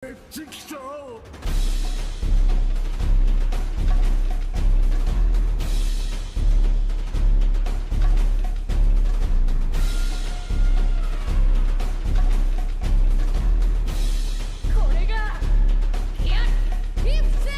ってきた。これがキャッヒップス。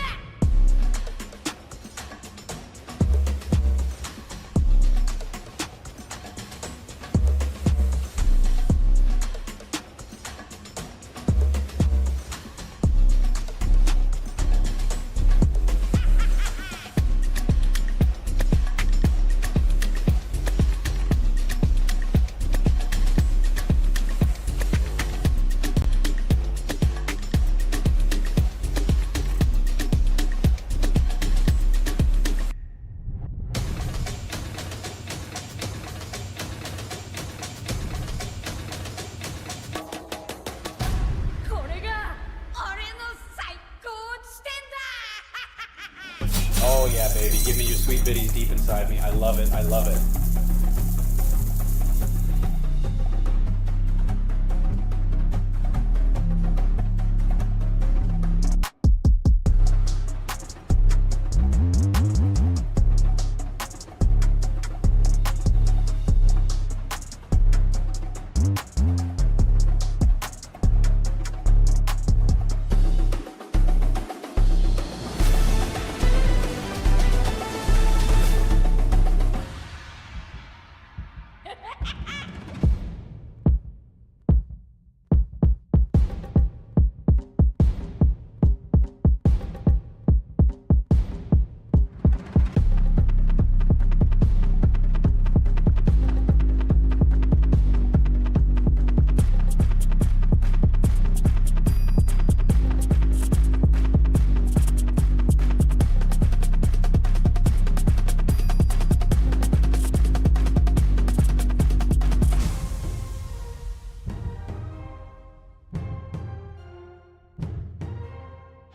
これが俺の最高地点だ。 Oh yeah, baby. Give me your sweet bitties deep inside me. I love it. I love it.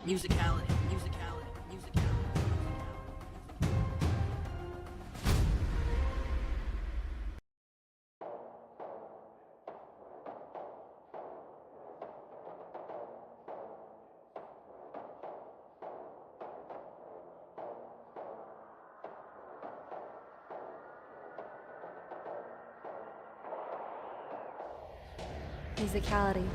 Musicality, musicality, musicality. Musicality.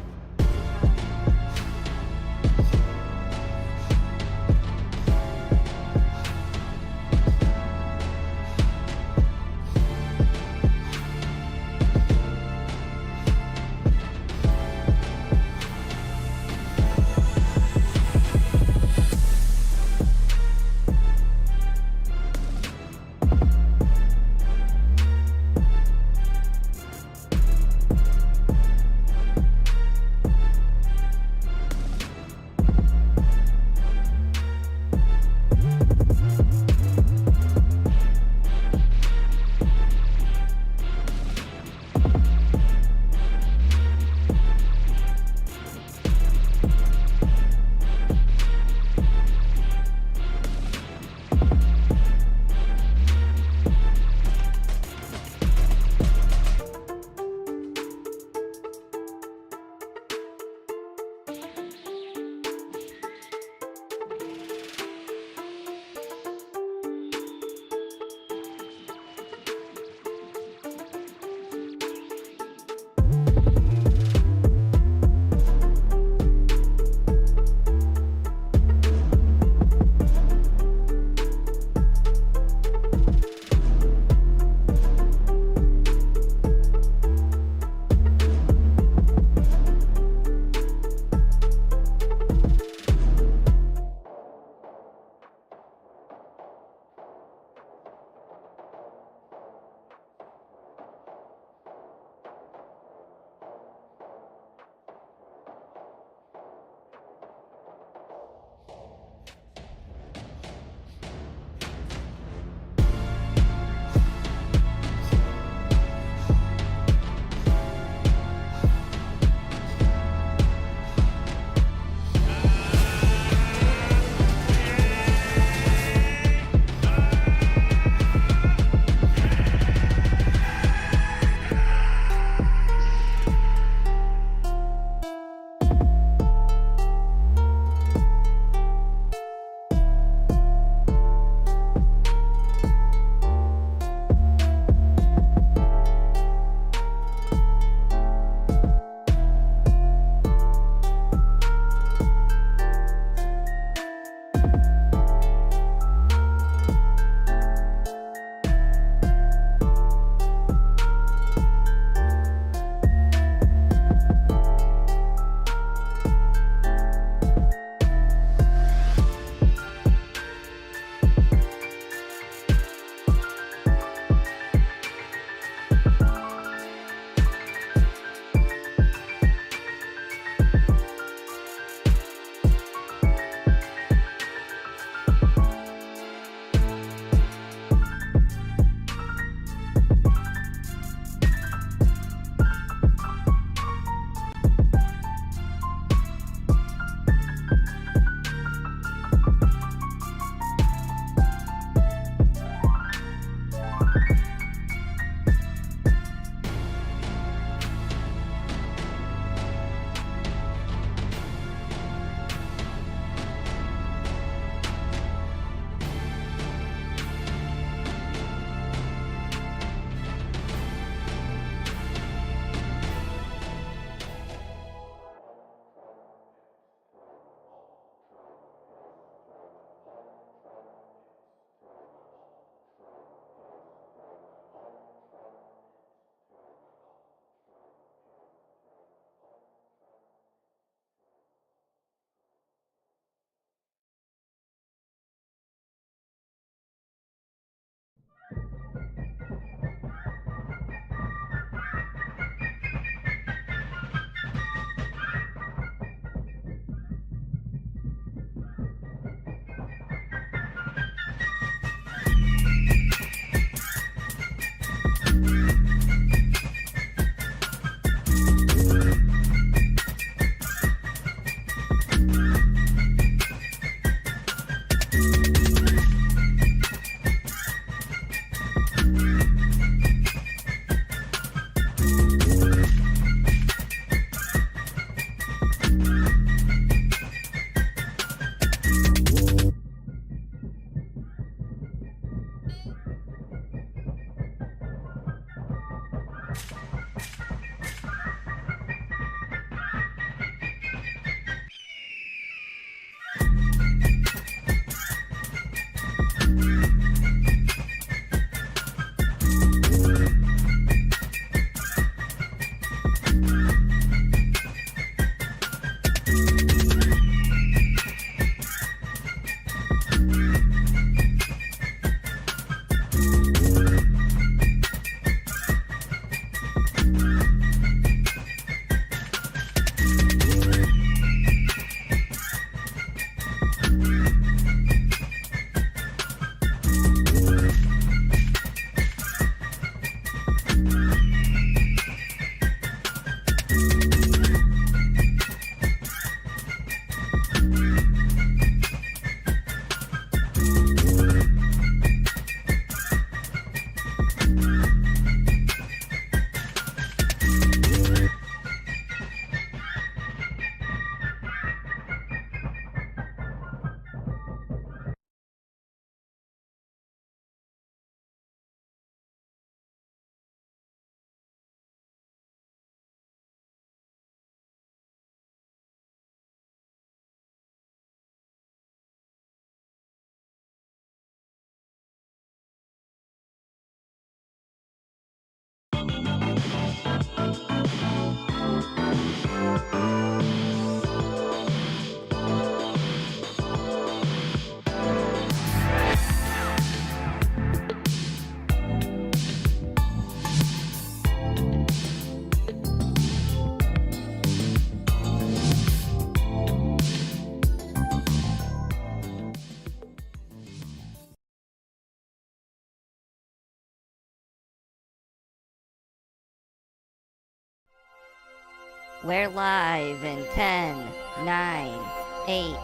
We're live in 10, 9, 8,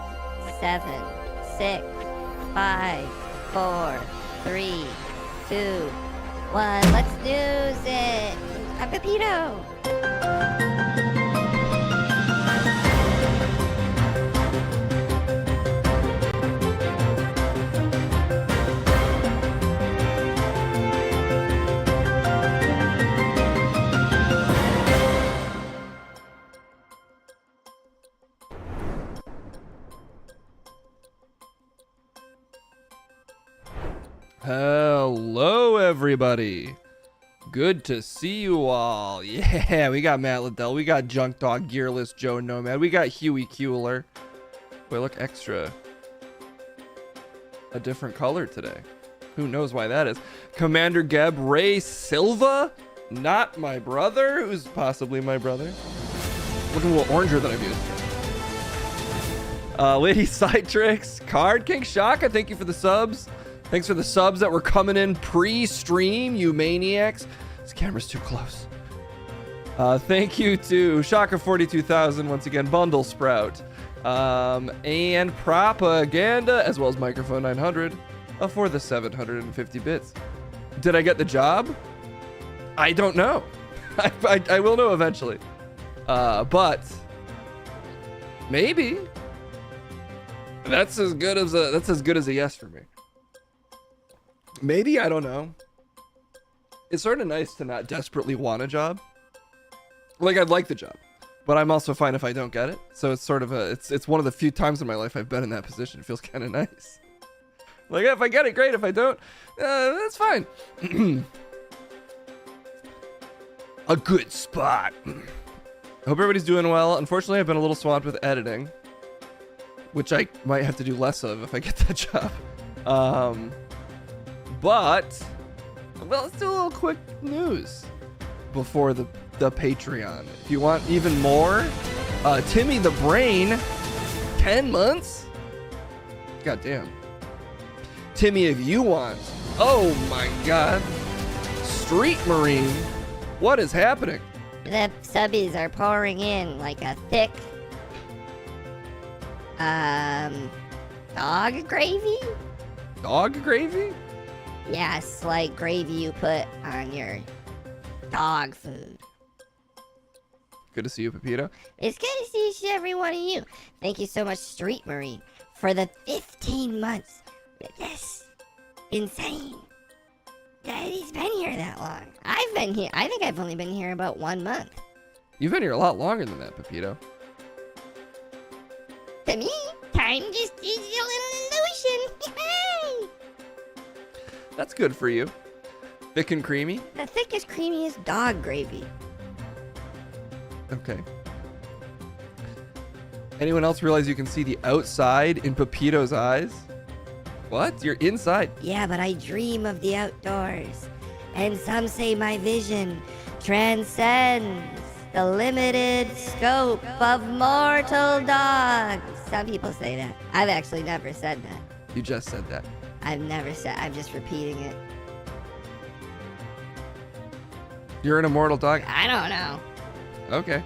7, 6, 5, 4, 3, 2, 1. Let's news it. I'm Pepito. Hello, everybody. Good to see you all. Yeah, we got Matt Liddell. We got Junk Dog, Gearless, Joe Nomad. We got Huey Kueller. We look extra a different color today. Who knows why that is? Commander Geb Ray Silva, not my brother, who's possibly my brother. Looking a little oranger than I've used. Lady Citrix, Card King Shaka, thank you for the subs. Thanks for the subs that were coming in pre-stream, you maniacs. This camera's too close. Thank you to Shaka42000 once again, Bundle Sprout, and Propaganda, as well as Microphone 900 for the 750 bits. Did I get the job? I don't know. I will know eventually. But maybe that's as good as a yes for me. Maybe, I don't know. It's sort of nice to not desperately want a job. Like, I'd like the job, but I'm also fine if I don't get it. So it's sort of it's one of the few times in my life I've been in that position. It feels kind of nice. Like, if I get it, great. If I don't, that's fine. A good spot. Hope everybody's doing well. Unfortunately, I've been a little swamped with editing, which I might have to do less of if I get that job. But, well, let's do a little quick news before the Patreon. If you want even more, Timmy the Brain, 10 months? Goddamn. Timmy, if you want, oh my god, Street Marine, what is happening? The subbies are pouring in like a thick, dog gravy? Dog gravy? Yes, like gravy you put on your dog food. Good to see you, Pepito. It's good to see each and every one of you. Thank you so much, Street Marine, for the 15 months. That's insane. That he's been here that long. I've been here. I think I've only been here about 1 month. You've been here a lot longer than that, Pepito. To me, time just is a little illusion. That's good for you. Thick and creamy? The thickest, creamiest dog gravy. Okay. Anyone else realize you can see the outside in Pepito's eyes? What? You're inside? Yeah, but I dream of the outdoors. And some say my vision transcends the limited scope of mortal dogs. Some people say that. I've actually never said that. You just said that. I've never said, I'm just repeating it. You're an immortal dog? I don't know. Okay.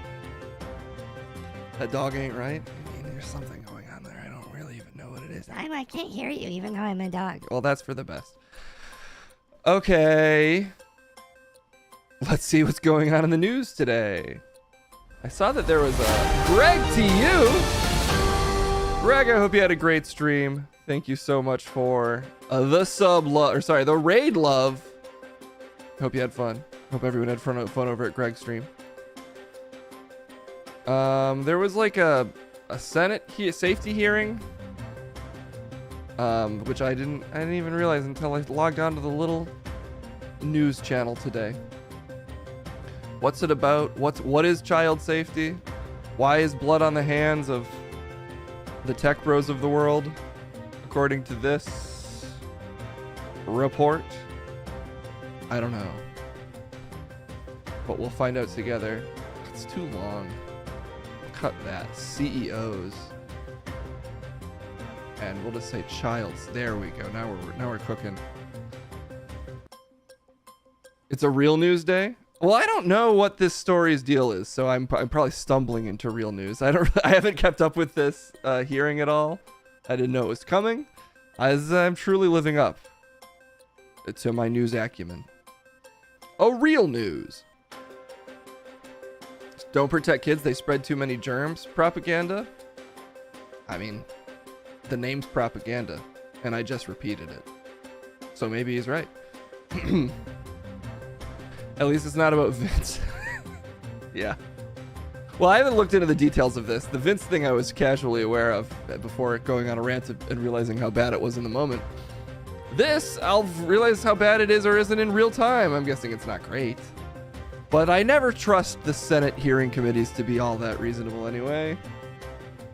That dog ain't right. I mean, there's something going on there. I don't really even know what it is. I can't hear you even though I'm a dog. Well, that's for the best. Okay. Let's see what's going on in the news today. I saw that there was a Greg to you. Greg, I hope you had a great stream. Thank you so much for the raid love. Hope you had fun. Hope everyone had fun over at Greg's stream. There was like a Senate safety hearing, which I didn't even realize until I logged on to the little news channel today. What's it about? What is child safety? Why is blood on the hands of the tech bros of the world, according to this report? I don't know, but we'll find out together. It's too long. Cut that. CEOs, and we'll just say childs. There we go. Now we're cooking. It's a real news day. Well, I don't know what this story's deal is, so I'm probably stumbling into real news. I haven't kept up with this hearing at all. I didn't know it was coming, as I'm truly living up to my news acumen. Oh, real news. Don't protect kids, they spread too many germs. Propaganda? I mean, the name's propaganda, and I just repeated it. So maybe he's right. At least it's not about Vince. Yeah. Well, I haven't looked into the details of this. The Vince thing I was casually aware of before going on a rant and realizing how bad it was in the moment. This, I'll realize how bad it is or isn't in real time. I'm guessing it's not great. But I never trust the Senate hearing committees to be all that reasonable anyway.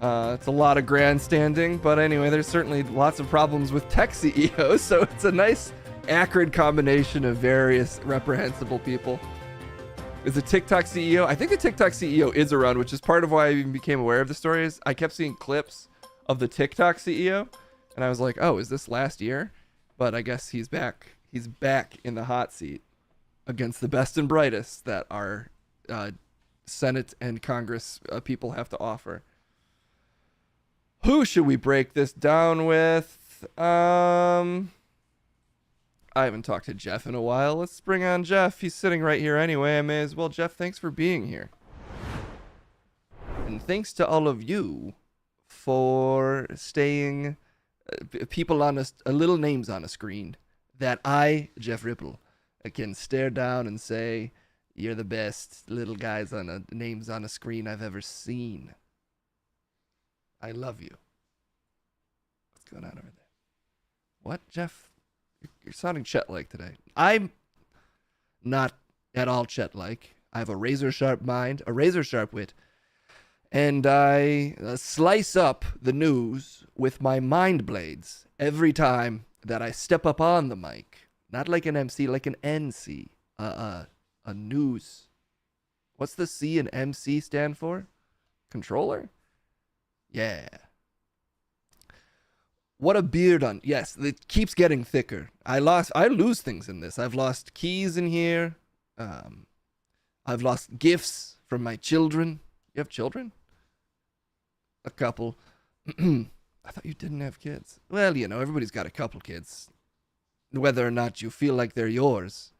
It's a lot of grandstanding, but anyway, there's certainly lots of problems with tech CEOs, so it's a nice acrid combination of various reprehensible people. Is the TikTok CEO? I think the TikTok CEO is around, which is part of why I even became aware of the stories. I kept seeing clips of the TikTok CEO, and I was like, oh, is this last year? But I guess he's back. He's back in the hot seat against the best and brightest that our Senate and Congress people have to offer. Who should we break this down with? I haven't talked to Jeff in a while. Let's bring on Jeff. He's sitting right here anyway. I may as well. Jeff, thanks for being here. And thanks to all of you for staying people on a little names on a screen that I, Jeff Ripple, can stare down and say, you're the best little guys on names on a screen I've ever seen. I love you. What's going on over there? What, Jeff? You're sounding Chet-like today. I'm not at all Chet-like. I have a razor-sharp mind, a razor-sharp wit, and I slice up the news with my mind blades every time that I step up on the mic. Not like an MC, like an NC. A news. What's the C and MC stand for? Controller? Yeah. What a beard on. Yes, it keeps getting thicker. I lose things in this. I've lost keys in here. I've lost gifts from my children. You have children? A couple. I thought you didn't have kids. Well, you know, everybody's got a couple kids. Whether or not you feel like they're yours.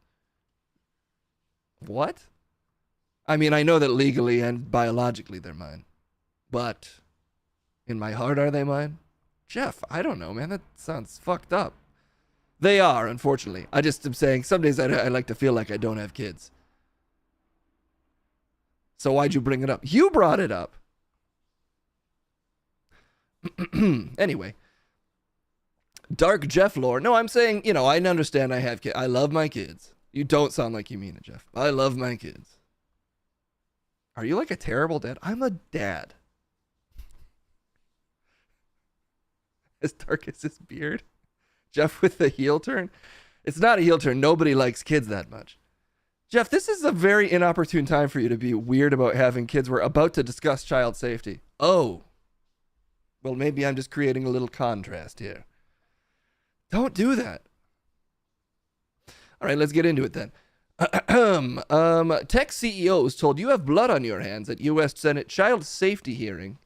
What? I mean, I know that legally and biologically they're mine. But in my heart, are they mine? Jeff, I don't know, man. That sounds fucked up. They are, unfortunately. I just am saying, some days I like to feel like I don't have kids. So why'd you bring it up? You brought it up. Anyway. Dark Jeff lore. No, I'm saying, you know, I understand I have kids. I love my kids. You don't sound like you mean it, Jeff. I love my kids. Are you like a terrible dad? I'm a dad. As dark as his beard. Jeff with the heel turn. It's not a heel turn. Nobody likes kids that much. Jeff, this is a very inopportune time for you to be weird about having kids. We're about to discuss child safety. Oh. Well, maybe I'm just creating a little contrast here. Don't do that. All right, let's get into it then. Tech CEOs told you have blood on your hands at U.S. Senate child safety hearing.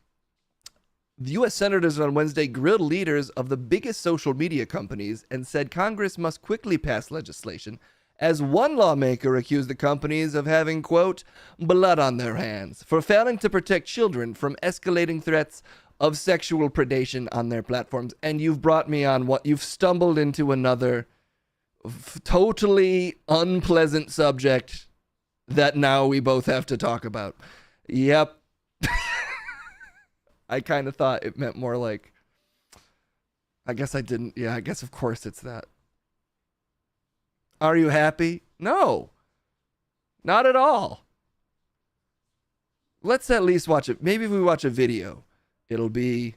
The U.S. senators on Wednesday grilled leaders of the biggest social media companies and said Congress must quickly pass legislation, as one lawmaker accused the companies of having, quote, blood on their hands for failing to protect children from escalating threats of sexual predation on their platforms. And you've brought me on what you've stumbled into another totally unpleasant subject that now we both have to talk about. Yep. I kind of thought it meant more like, I guess I didn't. Yeah, I guess of course it's that. Are you happy? No, not at all. Let's at least watch it. Maybe if we watch a video, it'll be,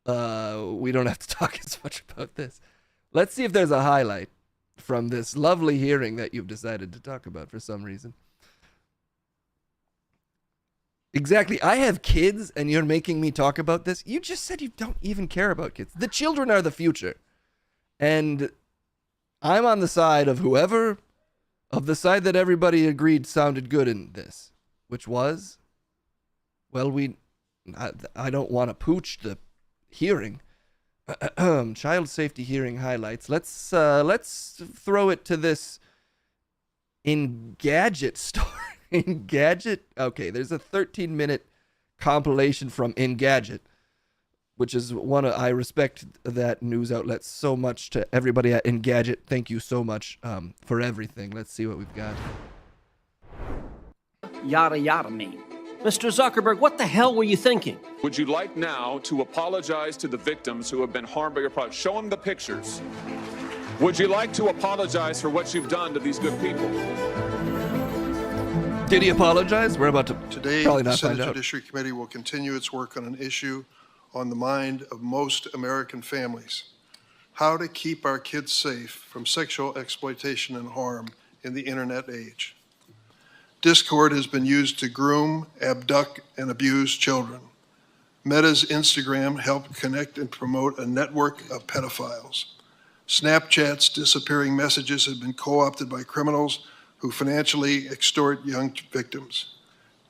we don't have to talk as much about this. Let's see if there's a highlight from this lovely hearing that you've decided to talk about for some reason. Exactly. I have kids and you're making me talk about this. You just said you don't even care about kids. The children are the future. And I'm on the side of whoever of the side that everybody agreed sounded good in this, which was, well, I don't want to pooch the hearing. Child safety hearing highlights. Let's throw it to this Engadget story. Engadget. Okay, there's a 13-minute compilation from Engadget, which is I respect that news outlet so much. To everybody at Engadget, thank you so much for everything. Let's see what we've got. Yada yada mean? Mr. Zuckerberg, what the hell were you thinking? Would you like now to apologize to the victims who have been harmed by your product? Show them the pictures. Would you like to apologize for what you've done to these good people? Did he apologize? We're about to Today, probably the not Senate find out. Judiciary Committee will continue its work on an issue on the mind of most American families: how to keep our kids safe from sexual exploitation and harm in the internet age. Discord has been used to groom, abduct, and abuse children. Meta's Instagram helped connect and promote a network of pedophiles. Snapchat's disappearing messages have been co-opted by criminals who financially extort young victims.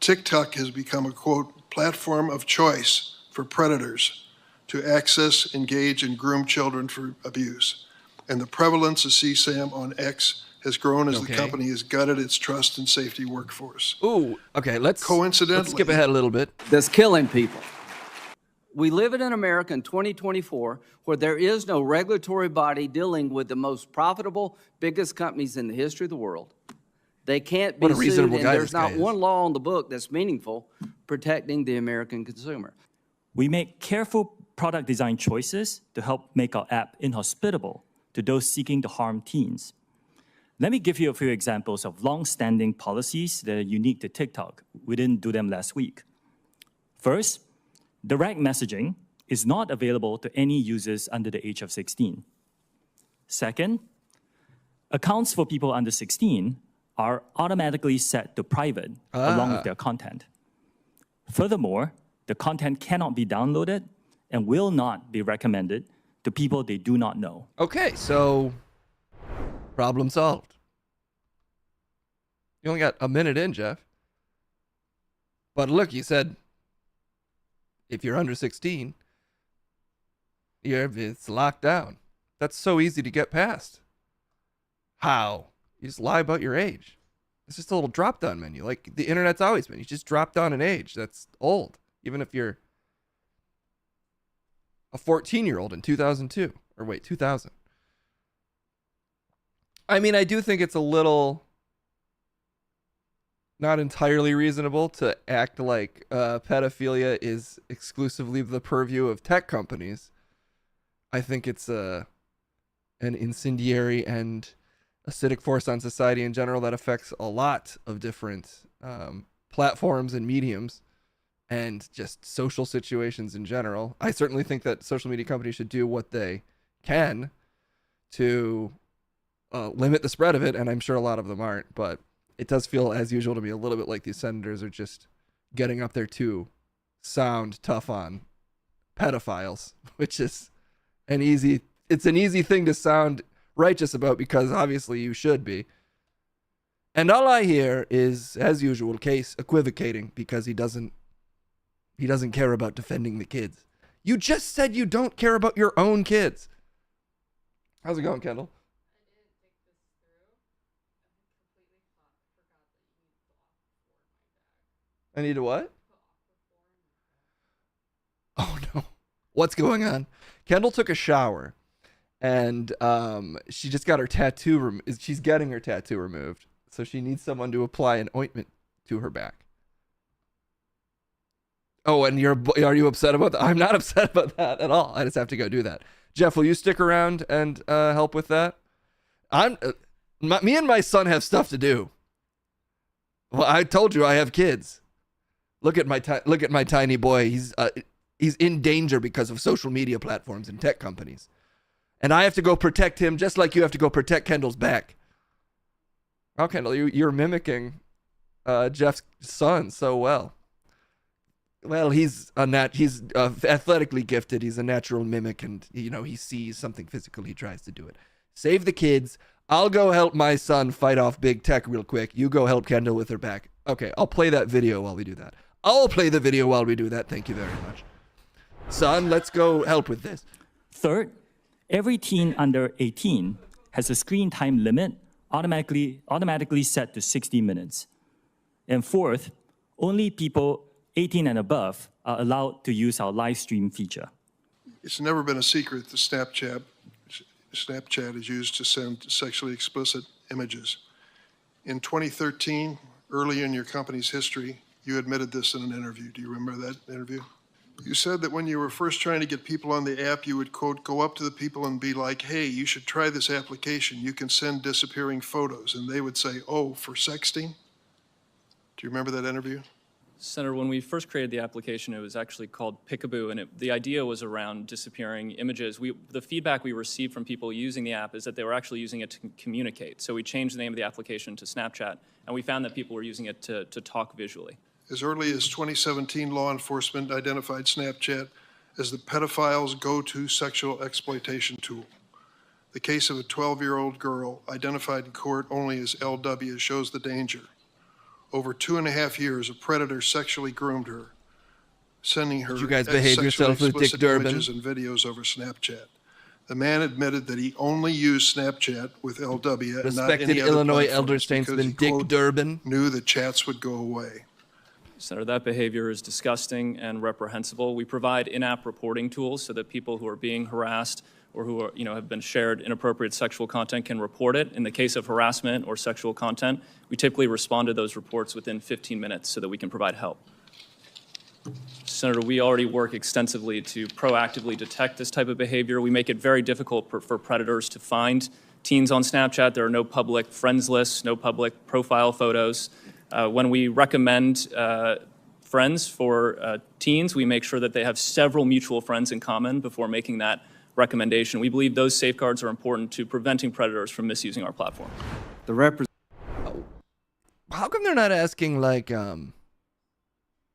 TikTok has become a, quote, platform of choice for predators to access, engage, and groom children for abuse. And the prevalence of CSAM on X has grown as the company has gutted its trust and safety workforce. Ooh, okay, let's Coincidentally, skip ahead a little bit. That's killing people. We live in America in 2024 where there is no regulatory body dealing with the most profitable, biggest companies in the history of the world. They can't be What a sued, reasonable and guy there's this guy not is. one law on the book that's meaningful protecting the American consumer. We make careful product design choices to help make our app inhospitable to those seeking to harm teens. Let me give you a few examples of long-standing policies that are unique to TikTok. We didn't do them last week. First, direct messaging is not available to any users under the age of 16. Second, accounts for people under 16 are automatically set to private along with their content. Furthermore, the content cannot be downloaded and will not be recommended to people they do not know. Okay, so problem solved. You only got a minute in, Jeff. But look, you said if you're under 16, it's locked down. That's so easy to get past. How? You just lie about your age. It's just a little drop-down menu, like the internet's always been. You just drop down an age that's old, even if you're a 14-year-old in 2002. Or wait, 2000. I mean, I do think it's a little not entirely reasonable to act like pedophilia is exclusively the purview of tech companies. I think it's an incendiary and acidic force on society in general that affects a lot of different platforms and mediums and just social situations in general. I certainly think that social media companies should do what they can to limit the spread of it, and I'm sure a lot of them aren't, but it does feel, as usual, to me a little bit like these senators are just getting up there to sound tough on pedophiles, which is an easy thing to sound righteous about because obviously you should be. And all I hear is, as usual, Case equivocating because he doesn't care about defending the kids. You just said you don't care about your own kids. How's it going, Kendall? I need to what? Oh no. What's going on? Kendall took a shower and she just got her tattoo she's getting her tattoo removed. So she needs someone to apply an ointment to her back. Oh, and are you upset about that? I'm not upset about that at all. I just have to go do that. Jeff, will you stick around and help with that? Me and my son have stuff to do. Well, I told you I have kids. Look at my tiny boy. He's in danger because of social media platforms and tech companies. And I have to go protect him just like you have to go protect Kendall's back. Oh, Kendall, you're mimicking Jeff's son so well. Well, he's athletically gifted. He's a natural mimic, and he sees something physical, he tries to do it. Save the kids. I'll go help my son fight off big tech real quick. You go help Kendall with her back. Okay, I'll play that video while we do that. I'll play the video while we do that. Thank you very much. Son, let's go help with this. Third, every teen under 18 has a screen time limit automatically set to 60 minutes. And fourth, only people 18 and above are allowed to use our live stream feature. It's never been a secret that Snapchat is used to send sexually explicit images. In 2013, early in your company's history, you admitted this in an interview. Do you remember that interview? You said that when you were first trying to get people on the app, you would, quote, go up to the people and be like, hey, you should try this application. You can send disappearing photos. And they would say, oh, for sexting? Do you remember that interview? Senator, when we first created the application, it was actually called Pickaboo, and the idea was around disappearing images. The feedback we received from people using the app is that they were actually using it to communicate. So we changed the name of the application to Snapchat, and we found that people were using it to talk visually. As early as 2017, law enforcement identified Snapchat as the pedophile's go-to sexual exploitation tool. The case of a 12-year-old girl identified in court only as LW shows the danger. Over 2.5 years, a predator sexually groomed her, sending her Did you guys behave sexually yourself with Dick explicit Durbin? images and videos over Snapchat. The man admitted that he only used Snapchat with LW and not Respected any other Illinois platforms elder because statesman he, Dick quote, Durbin. knew that chats would go away. Senator, that behavior is disgusting and reprehensible. We provide in-app reporting tools so that people who are being harassed or who are, have been shared inappropriate sexual content can report it. In the case of harassment or sexual content, we typically respond to those reports within 15 minutes so that we can provide help. Senator, we already work extensively to proactively detect this type of behavior. We make it very difficult for predators to find teens on Snapchat. There are no public friends lists, no public profile photos. When we recommend friends for teens, we make sure that they have several mutual friends in common before making that recommendation. We believe those safeguards are important to preventing predators from misusing our platform. How come they're not asking, like,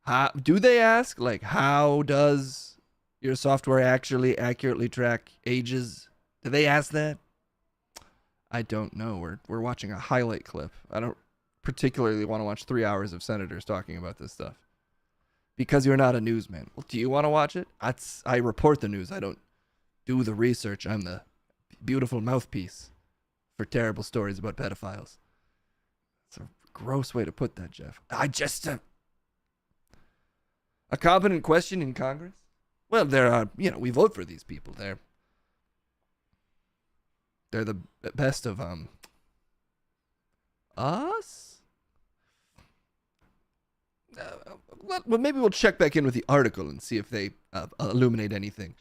how do they ask, like, how does your software actually accurately track ages? Do they ask that? I don't know. We're watching a highlight clip. I don't particularly want to watch 3 hours of senators talking about this stuff. Because you're not a newsman. Well, do you want to watch it? I report the news. I don't do the research. I'm the beautiful mouthpiece for terrible stories about pedophiles. It's a gross way to put that, Jeff. A competent question in Congress? Well, there are, we vote for these people. They're the best of us. Well, maybe we'll check back in with the article and see if they illuminate anything.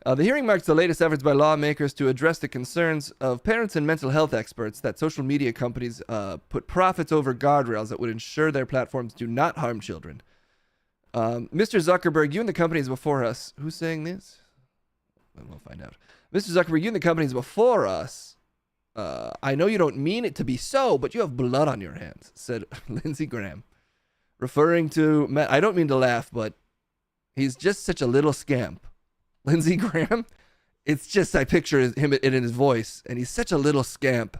The hearing marks the latest efforts by lawmakers to address the concerns of parents and mental health experts that social media companies put profits over guardrails that would ensure their platforms do not harm children. Mr. Zuckerberg, you and the companies before us... Who's saying this? We'll find out. Mr. Zuckerberg, you and the companies before us... I know you don't mean it to be so, but you have blood on your hands, said Lindsey Graham. Referring to... I don't mean to laugh, but he's just such a little scamp. Lindsey Graham, it's just, I picture him in his voice, and he's such a little scamp.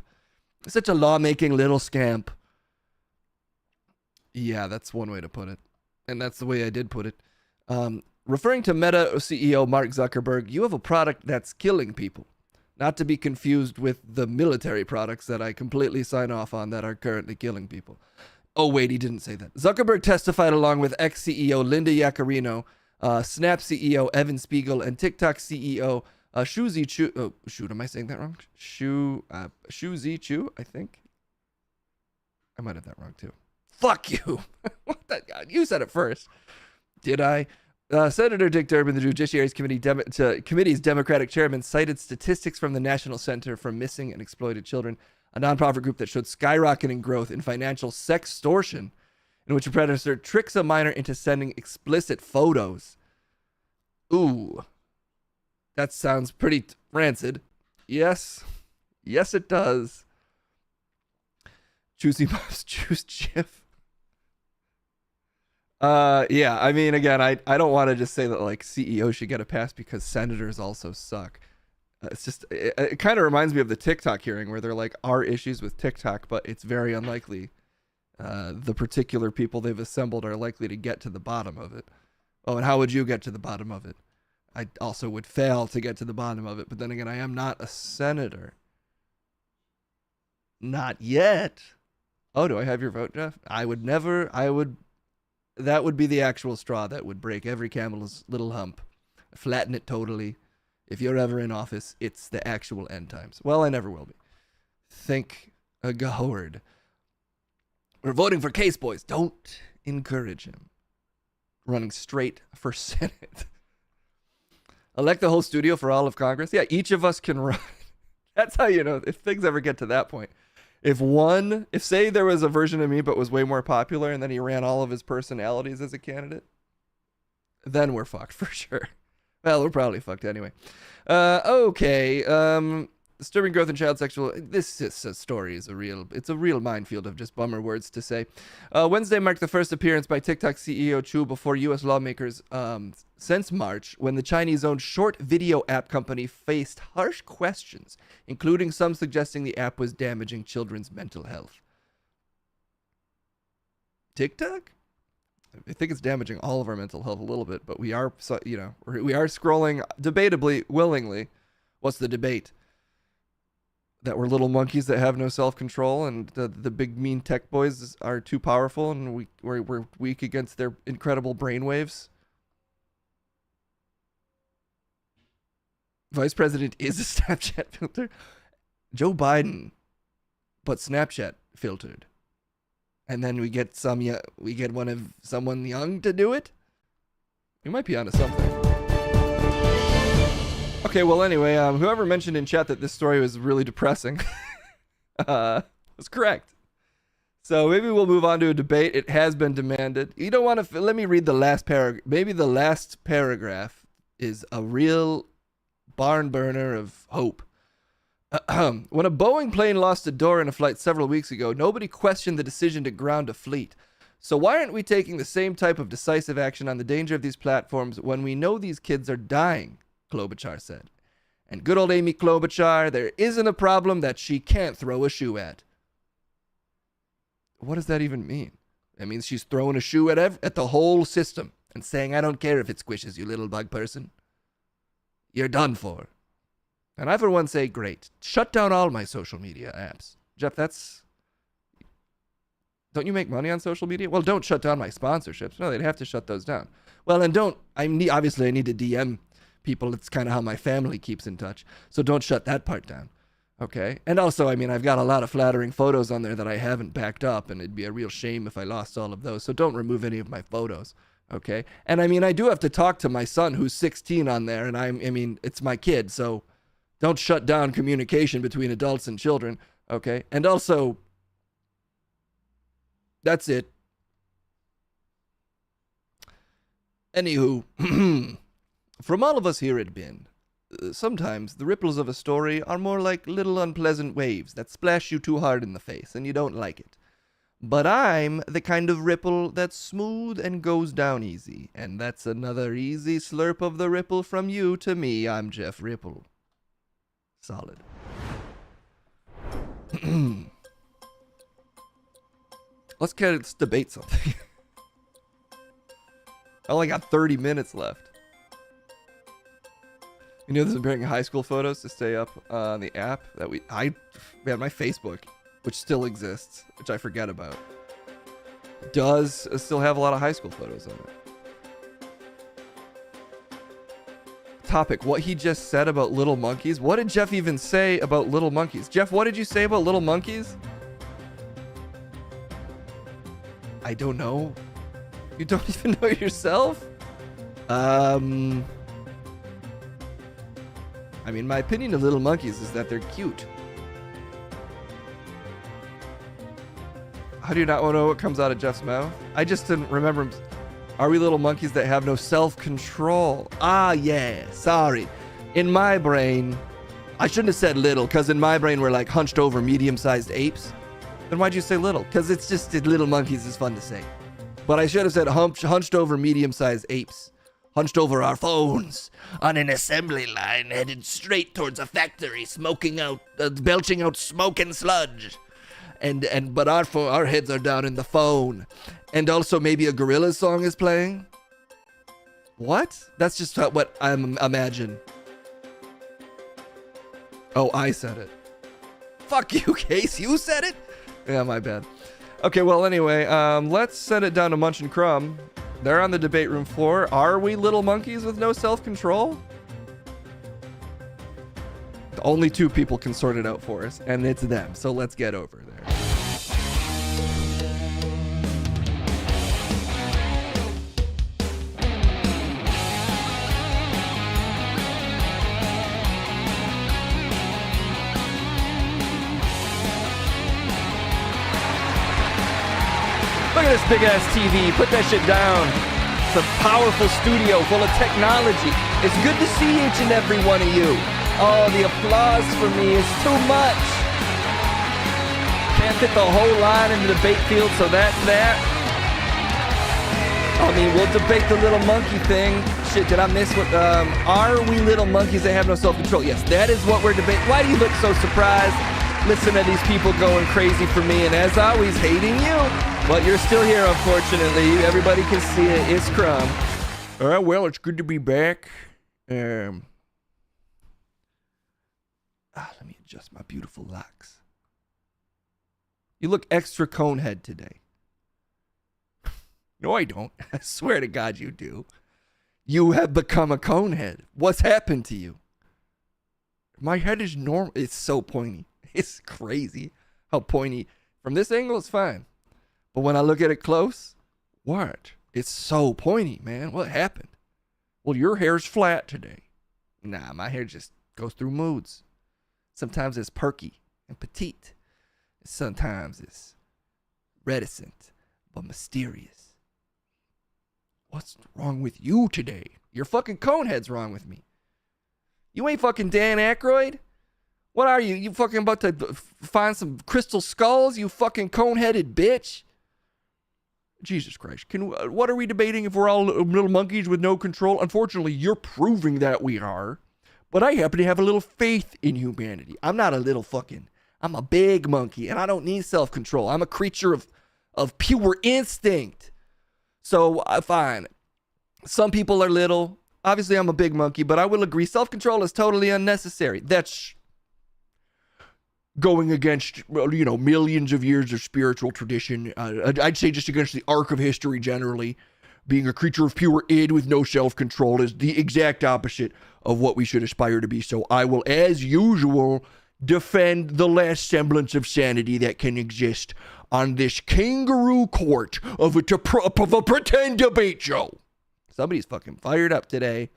Such a lawmaking little scamp. Yeah, that's one way to put it. And that's the way I did put it. Referring to Meta CEO Mark Zuckerberg, you have a product that's killing people. Not to be confused with the military products that I completely sign off on that are currently killing people. Oh, wait, he didn't say that. Zuckerberg testified along with ex-CEO Linda Yaccarino, Snap CEO Evan Spiegel, and TikTok CEO Shu Zichu. Oh, shoot, am I saying that wrong? Shu Zichu, I think. I might have that wrong too. Fuck you. What the God? You said it first. Did I? Senator Dick Durbin, the Judiciary's Committee's Democratic chairman, cited statistics from the National Center for Missing and Exploited Children, a nonprofit group that showed skyrocketing growth in financial sextortion, in which a predator tricks a minor into sending explicit photos. Ooh. That sounds pretty rancid. Yes. Yes, it does. Juicy Mouse Juice Jiff. Yeah, I mean, again, I don't want to just say that, like, CEO should get a pass because senators also suck. It's just, it kind of reminds me of the TikTok hearing where they're like, are issues with TikTok, but it's very unlikely the particular people they've assembled are likely to get to the bottom of it. Oh, and how would you get to the bottom of it? I also would fail to get to the bottom of it, but then again, I am not a senator. Not yet. Oh, do I have your vote, Jeff? That would be the actual straw that would break every camel's little hump. Flatten it totally. If you're ever in office, it's the actual end times. Well, I never will be. Think a Howard. We're voting for Case Boys. Don't encourage him. Running straight for Senate. Elect the whole studio for all of Congress. Yeah, each of us can run. That's how you know if things ever get to that point. If say there was a version of me but was way more popular and then he ran all of his personalities as a candidate, then we're fucked for sure. Well, we're probably fucked anyway. Okay. Disturbing growth in child sexual. This story is a real minefield of just bummer words to say. Wednesday marked the first appearance by TikTok CEO Chu before U.S. lawmakers since March, when the Chinese-owned short video app company faced harsh questions, including some suggesting the app was damaging children's mental health. TikTok? I think it's damaging all of our mental health a little bit, but we are scrolling debatably, willingly. What's the debate? That we're little monkeys that have no self-control, and the big mean tech boys are too powerful, and we're weak against their incredible brainwaves. Vice President is a Snapchat filter. Joe Biden, but Snapchat filtered. And then we get someone young to do it. We might be onto something. Okay, well, anyway, whoever mentioned in chat that this story was really depressing was correct. So maybe we'll move on to a debate. It has been demanded. You don't want to... Let me read the last paragraph. Maybe the last paragraph is a real barn burner of hope. When a Boeing plane lost a door in a flight several weeks ago, nobody questioned the decision to ground a fleet. So why aren't we taking the same type of decisive action on the danger of these platforms when we know these kids are dying? Klobuchar said. And good old Amy Klobuchar, there isn't a problem that she can't throw a shoe at. What does that even mean? That means she's throwing a shoe at the whole system and saying, I don't care if it squishes you, little bug person. You're done for. And I for one say, great. Shut down all my social media apps. Jeff, don't you make money on social media? Well, don't shut down my sponsorships. No, they'd have to shut those down. Well, and obviously I need to DM people. It's kind of how my family keeps in touch. So don't shut that part down. Okay. And also, I mean, I've got a lot of flattering photos on there that I haven't backed up, and it'd be a real shame if I lost all of those. So don't remove any of my photos. Okay. And I mean, I do have to talk to my son who's 16 on there, and it's my kid. So don't shut down communication between adults and children. Okay. And also, that's it. Anywho, from all of us here at BIN, sometimes the ripples of a story are more like little unpleasant waves that splash you too hard in the face and you don't like it. But I'm the kind of ripple that's smooth and goes down easy. And that's another easy slurp of the ripple from you to me. I'm Jeff Ripple. Solid. Let's debate something. I only got 30 minutes left. You know, there's been high school photos to stay up on the app that man, my Facebook, which still exists, which I forget about, does still have a lot of high school photos on it. Topic, what he just said about little monkeys. What did Jeff even say about little monkeys? Jeff, what did you say about little monkeys? I don't know. You don't even know yourself? I mean, my opinion of little monkeys is that they're cute. How do you not know what comes out of Jeff's mouth? I just didn't remember. Are we little monkeys that have no self-control? Ah, yeah. Sorry. In my brain, I shouldn't have said little, because in my brain we're like hunched over medium-sized apes. Then why'd you say little? Because it's just little monkeys is fun to say. But I should have said hunched over medium-sized apes. hunched over our phones on an assembly line headed straight towards a factory, belching out smoke and sludge. But our heads are down in the phone. And also maybe a Gorillaz song is playing. What? That's just what I imagine. Oh, I said it. Fuck you, Case. You said it? Yeah, my bad. Okay, well, anyway, let's send it down to Munch and Crumb. They're on the debate room floor. Are we little monkeys with no self-control? Only 2 people can sort it out for us, and it's them. So let's get over there. Look at this big ass TV. Put that shit down. It's a powerful studio full of technology. It's good to see each and every one of you. Oh, the applause for me is too much. Can't fit the whole line in the debate field, so that's that. I mean, we'll debate the little monkey thing. Shit, did I miss what? Are we little monkeys that have no self-control? Yes, that is what we're debating. Why do you look so surprised? Listen to these people going crazy for me, and as always, hating you. But you're still here, unfortunately. Everybody can see it. It's Crumb. All right, well, it's good to be back. Let me adjust my beautiful locks. You look extra conehead today. No, I don't. I swear to God you do. You have become a conehead. What's happened to you? My head is normal. It's so pointy. It's crazy how pointy. From this angle, it's fine. But when I look at it close, what? It's so pointy, man. What happened? Well, your hair's flat today. Nah, my hair just goes through moods. Sometimes it's perky and petite. Sometimes it's reticent but mysterious. What's wrong with you today? Your fucking conehead's wrong with me. You ain't fucking Dan Aykroyd? What are you? You fucking about to find some crystal skulls? You fucking cone-headed bitch. Jesus Christ. What are we debating if we're all little monkeys with no control? Unfortunately, you're proving that we are. But I happen to have a little faith in humanity. I'm not a little I'm a big monkey, and I don't need self-control. I'm a creature of pure instinct. So, fine. Some people are little. Obviously, I'm a big monkey, but I will agree self-control is totally unnecessary. That's going against, millions of years of spiritual tradition. I'd say just against the arc of history generally. Being a creature of pure id with no self-control is the exact opposite of what we should aspire to be. So I will, as usual, defend the last semblance of sanity that can exist on this kangaroo court of a pretend debate show. Somebody's fucking fired up today.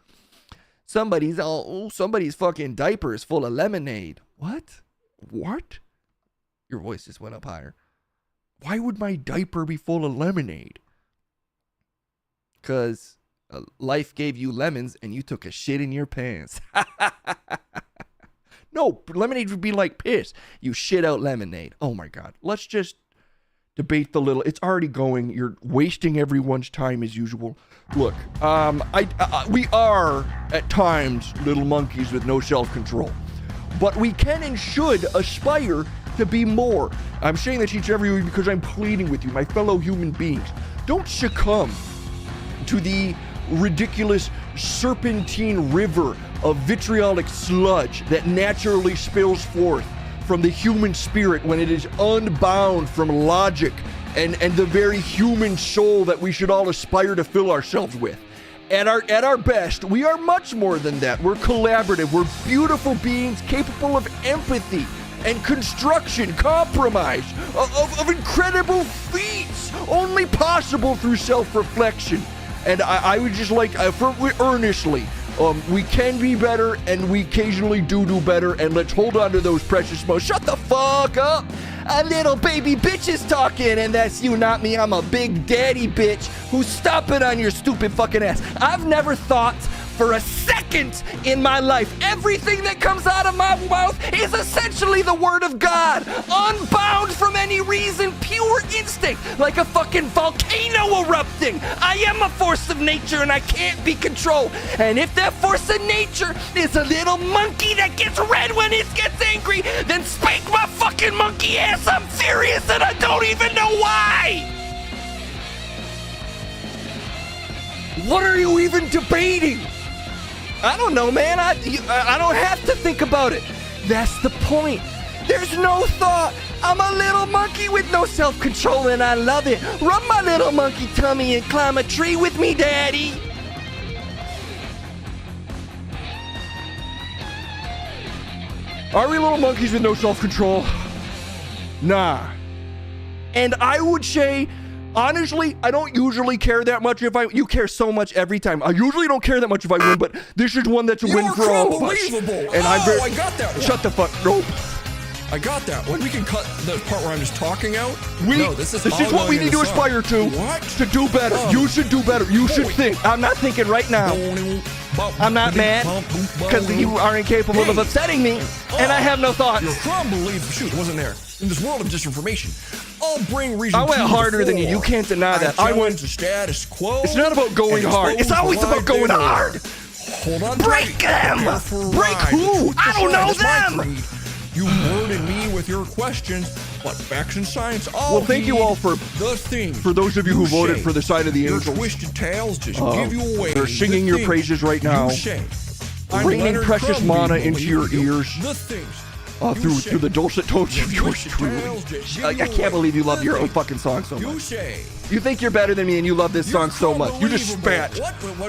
Somebody's fucking diaper is full of lemonade. What? Your voice just went up higher. Why would my diaper be full of lemonade? Because life gave you lemons and you took a shit in your pants. No, lemonade would be like piss. You shit out lemonade. Oh my God. Let's just debate the little. It's already going. You're wasting everyone's time as usual. Look, we are at times little monkeys with no self-control. But we can and should aspire to be more. I'm saying that to each and every week because I'm pleading with you, my fellow human beings. Don't succumb to the ridiculous serpentine river of vitriolic sludge that naturally spills forth from the human spirit when it is unbound from logic and the very human soul that we should all aspire to fill ourselves with. At our best, we are much more than that. We're collaborative. We're beautiful beings capable of empathy and construction, compromise, of incredible feats, only possible through self-reflection. And I would just like, earnestly, we can be better, and we occasionally do better, and let's hold on to those precious moments. Shut the fuck up! A little baby bitch is talking, and that's you, not me. I'm a big daddy bitch who's stomping on your stupid fucking ass. I've never thought for a second in my life. Everything that comes out of my mouth is essentially the word of God, unbound from any reason, pure instinct, like a fucking volcano erupting. I am a force of nature and I can't be controlled. And if that force of nature is a little monkey that gets red when it gets angry, then spank my fucking monkey ass. I'm furious and I don't even know why. What are you even debating? I don't know, man. I don't have to think about it. That's the point. There's no thought. I'm a little monkey with no self-control and I love it. Rub my little monkey tummy and climb a tree with me, Daddy. Are we little monkeys with no self-control? Nah. And I would say, honestly, I don't usually care that much if you care so much every time. I usually don't care that much if I win, but this is one that's a win for all of us. Unbelievable. And I got that one. Shut the fuck. Nope. I got that one. We can cut the part where I'm just talking out. This is what we need to aspire to. What? To do better. You should do better. You should think. I'm not thinking right now. I'm not mad because you are incapable of upsetting me, and I have no thoughts. Your crumb believes. Shoot, it wasn't there. In this world of disinformation, I'll bring reason. I went harder than you. You can't deny that. I went to status quo. It's not about going hard. It's always about going hard. Hold on. Break them. Break who? I don't know them. You burden me with your questions, but facts and science. Well, thank you all for the things. For those of you who voted for the side of the your angels. Twisted tales just give you away. They're singing your praises right now. Raining precious mana into your ears. The things. Through the dulcet tones of yours truly. I can't believe you love your own fucking song so much. You think you're better than me and you love this song so much. You just spat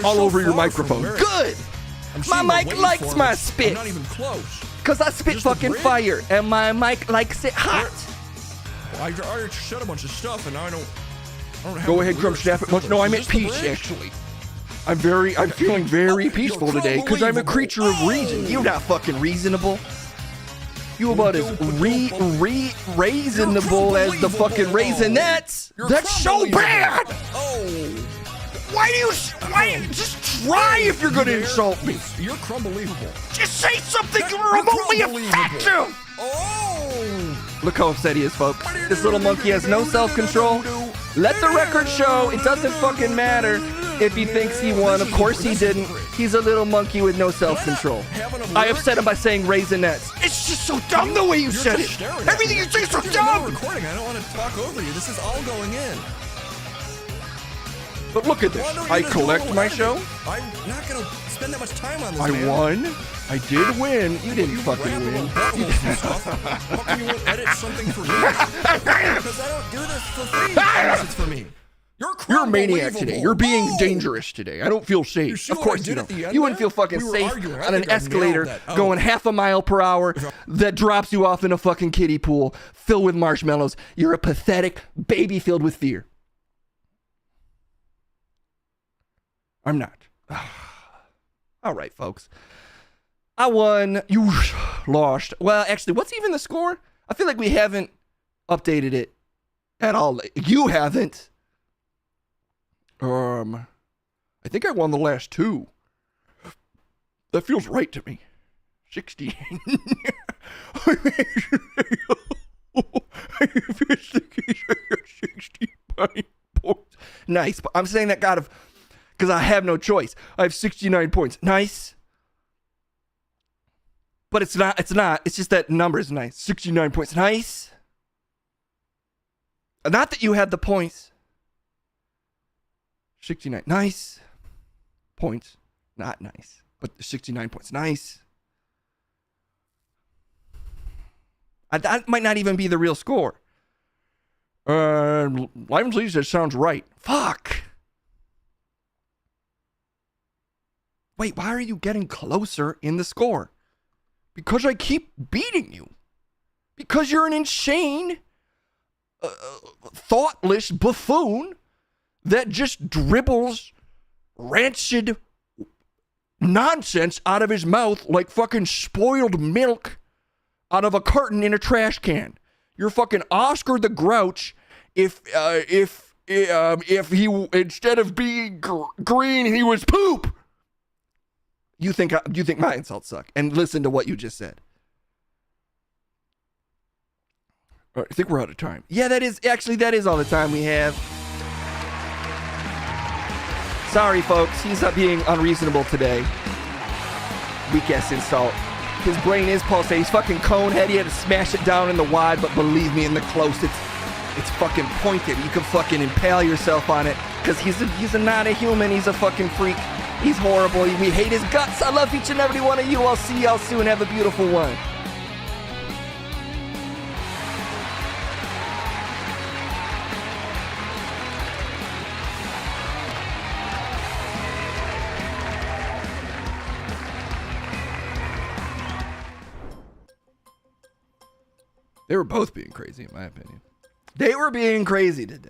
all over your microphone. Good! My mic likes my spit. Not even close. Because I spit fucking fire and my mic likes it hot. I already said a bunch of stuff and now I don't have. Go ahead, Crumb Snap it much. No, I meant peace, actually. I'm feeling very peaceful today because I'm a creature of reason. You're not fucking reasonable. You about as reasonable as the fucking Raisinets. That's so bad. Why do you just try if you're gonna insult me? You're crumbelievable. Just say something remotely effective. Look how upset he is, folks. This little monkey has no self-control. Let the record show it doesn't fucking matter if he thinks he won. Of course he didn't. He's a little monkey with no self-control. I upset him by saying Raisinets. It's just so dumb the way you said it. Everything you say is so dumb. Recording. I don't want to talk over you. This is all going in. But look at this. I collect my show. I'm not going to spend that much time on this, I won. I did win. You didn't fucking win. How come you won't edit something for me? Because I don't do this for free unless it's for me. You're a maniac today. You're being dangerous today. I don't feel safe. Of course you don't. You wouldn't feel fucking safe on an escalator going half a mile per hour that drops you off in a fucking kiddie pool filled with marshmallows. You're a pathetic baby filled with fear. I'm not. All right, folks. I won. You lost. Well, actually, what's even the score? I feel like we haven't updated it at all. You haven't. I think I won the last two. That feels right to me. 16. 69 points. Nice. But I'm saying that because I have no choice. I have 69 points. Nice. But it's not. It's just that number is nice. 69 points. Nice. Not that you had the points. 69. Nice. Points. Not nice. But 69 points. Nice. That might not even be the real score. Lyman's Lee says sounds right. Fuck. Wait, why are you getting closer in the score? Because I keep beating you. Because you're an insane, thoughtless buffoon that just dribbles rancid nonsense out of his mouth like fucking spoiled milk out of a carton in a trash can. You're fucking Oscar the Grouch if he instead of being green he was poop. You think my insults suck? And listen to what you just said. All right, I think we're out of time. Yeah, that is all the time we have. Sorry, folks. He's not being unreasonable today. Weak ass insult. His brain is pulsating. He's fucking cone head. He had to smash it down in the wide, but believe me, in the close, it's fucking pointed. You can fucking impale yourself on it. Because he's not a human. He's a fucking freak. He's horrible. We hate his guts. I love each and every one of you. I'll see y'all soon. Have a beautiful one. They were both being crazy, in my opinion. They were being crazy today.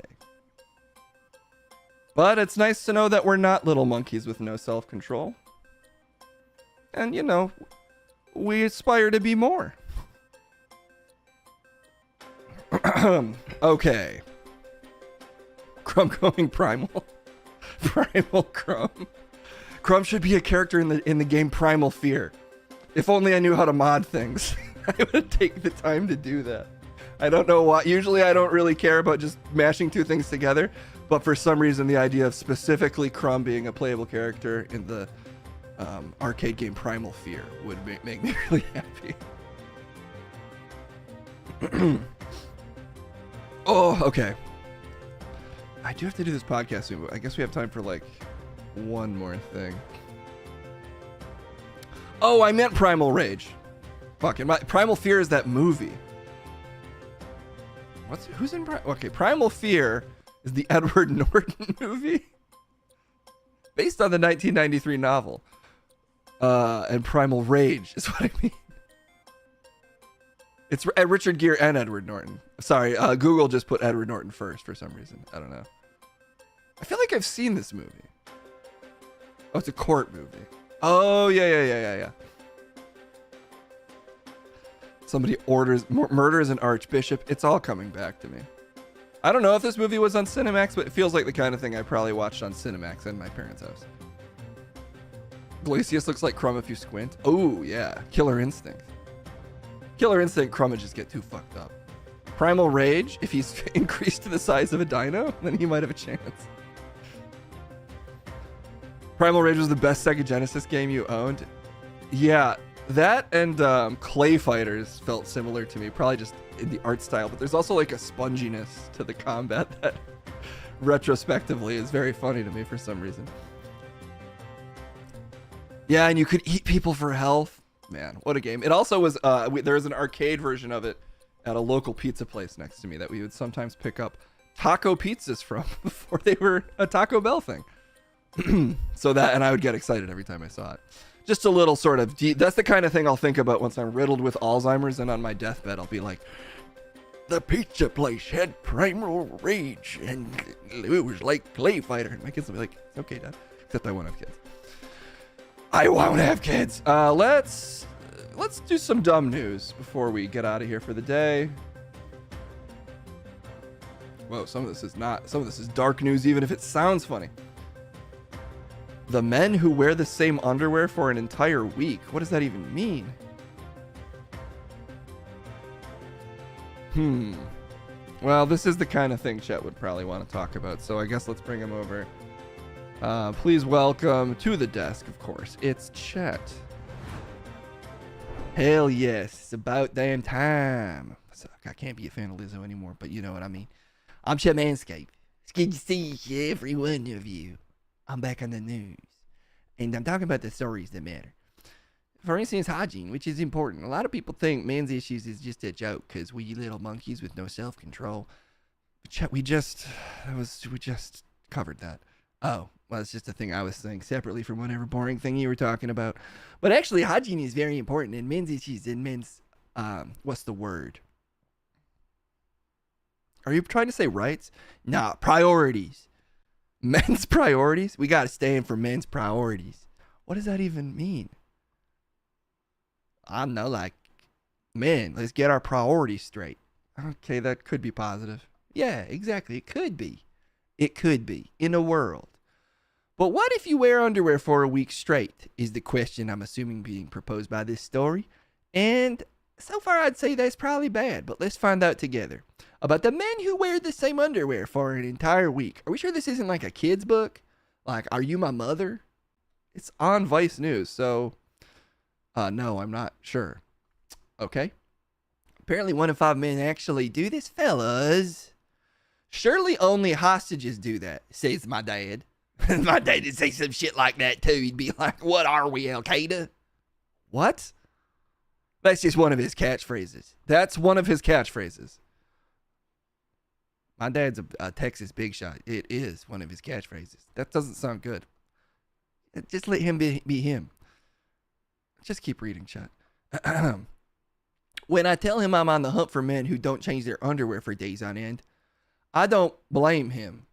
But it's nice to know that we're not little monkeys with no self-control. And, you know, we aspire to be more. Okay. Crumb going primal. Primal Crumb. Crumb should be a character in the game Primal Fear. If only I knew how to mod things. I would take the time to do that. I don't know why. Usually I don't really care about just mashing two things together. But for some reason, the idea of specifically Crumb being a playable character in the arcade game Primal Fear would make me really happy. Oh, okay. I do have to do this podcast soon, but I guess we have time for like one more thing. Oh, I meant Primal Rage. Fucking Primal Fear is that movie. Who's in Primal Fear is the Edward Norton movie based on the 1993 novel. And Primal Rage is what I mean. It's Richard Gere and Edward Norton. Sorry, Google just put Edward Norton first for some reason. I don't know. I feel like I've seen this movie. Oh, it's a court movie. Oh, yeah. Somebody murders an archbishop. It's all coming back to me. I don't know if this movie was on Cinemax, but it feels like the kind of thing I probably watched on Cinemax in my parents' house. Glacius looks like Crumb if you squint. Oh, yeah. Killer Instinct. Killer Instinct, Crumb would just get too fucked up. Primal Rage, if he's increased to the size of a dino, then he might have a chance. Primal Rage was the best Sega Genesis game you owned. Yeah, that and Clay Fighters felt similar to me, probably just in the art style, but there's also like a sponginess to the combat that retrospectively is very funny to me for some reason. Yeah, and you could eat people for health. Man, what a game. It also was, there was an arcade version of it at a local pizza place next to me that we would sometimes pick up taco pizzas from before they were a Taco Bell thing. So that, and I would get excited every time I saw it. Just a little sort of, that's the kind of thing I'll think about once I'm riddled with Alzheimer's and on my deathbed, I'll be like, the pizza place had Primal Rage and it was like Clay Fighter. And my kids will be like, it's okay, Dad, except I won't have kids. I won't have kids. Let's do some dumb news before we get out of here for the day. Whoa, some of this is dark news, even if it sounds funny. The men who wear the same underwear for an entire week. What does that even mean? Well, this is the kind of thing Chet would probably want to talk about, so I guess let's bring him over. Please welcome to the desk, of course, it's Chet. Hell yes, it's about damn time. I can't be a fan of Lizzo anymore, but you know what I mean. I'm Chet Manscaped. It's good to see every one of you. I'm back on the news, and I'm talking about the stories that matter. For instance, hygiene, which is important. A lot of people think men's issues is just a joke because we little monkeys with no self-control. But Chet, we just covered that. Oh, well, it's just a thing I was saying separately from whatever boring thing you were talking about. But actually, hygiene is very important in men's issues and men's, what's the word? Are you trying to say rights? Nah, priorities. Men's priorities? We got to stand for men's priorities. What does that even mean? I don't know, like, men, let's get our priorities straight. Okay, that could be positive. Yeah, exactly. It could be. It could be in a world But what if you wear underwear for a week straight, is the question I'm assuming being proposed by this story. And so far I'd say that's probably bad, but let's find out together. About the men who wear the same underwear for an entire week. Are we sure this isn't like a kid's book? Like, Are You My Mother? It's on Vice News, so no, I'm not sure. Okay. Apparently 1 in 5 men actually do this, fellas. Surely only hostages do that, says my dad. My dad would say some shit like that too. He'd be like, what are we, Al-Qaeda? What? That's just one of his catchphrases. That's one of his catchphrases. My dad's a Texas big shot. It is one of his catchphrases. That doesn't sound good. Just let him be him. Just keep reading, chat. When I tell him I'm on the hunt for men who don't change their underwear for days on end, I don't blame him.